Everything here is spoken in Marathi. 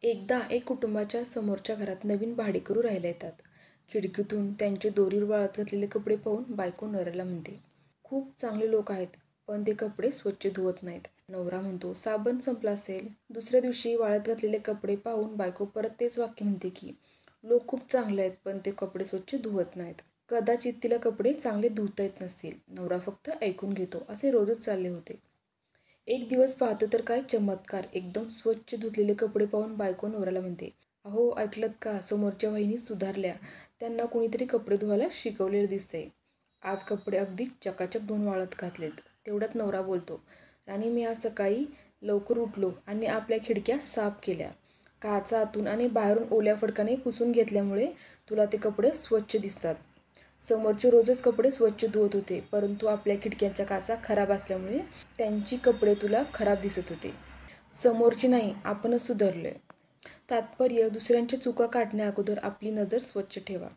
एकदा एक कुटुंबाच्या समोरच्या घरात नवीन भाडेकरू राहायला येतात. खिडकीतून त्यांचे दोरीवर वाळत घातलेले कपडे पाहून बायको नवऱ्याला म्हणते, खूप चांगले लोक आहेत, पण ते कपडे स्वच्छ धुवत नाहीत. नवरा म्हणतो, साबण संपला असेल. दुसऱ्या दिवशी वाळत घातलेले कपडे पाहून बायको परत तेच वाक्य म्हणते की लोक खूप चांगले आहेत, पण ते कपडे स्वच्छ धुवत नाहीत. कदाचित तिला कपडे चांगले धुता येत नसतील. नवरा फक्त ऐकून घेतो. असे रोजच चालले होते. एक दिवस पाहतो तर काय चमत्कार. एकदम स्वच्छ धुतलेले कपडे पाहून बायको नवऱ्याला म्हणते, अहो ऐकलत का, समोरच्या वहिनी सुधारल्या. त्यांना कोणीतरी कपडे धुवायला शिकवलेलं दिसतंय. आज कपडे अगदी चकाचक धुवून वाळत घातलेत. तेवढ्यात नवरा बोलतो, राणी मी आज सकाळी लवकर उठलो आणि आपल्या खिडक्या साफ केल्या. काचा आतून आणि बाहेरून ओल्या फडकाने पुसून घेतल्यामुळे तुला ते कपडे स्वच्छ दिसतात. समोरचे रोजच कपडे स्वच्छ धुवत होते, परंतु आपल्या खिडक्यांच्या काचा खराब असल्यामुळे त्यांची कपडे तुला खराब दिसत होते. समोरची नाही, आपणच सुधारलोय. तात्पर्य, दुसऱ्यांच्या चुका काढण्या अगोदर आपली नजर स्वच्छ ठेवा.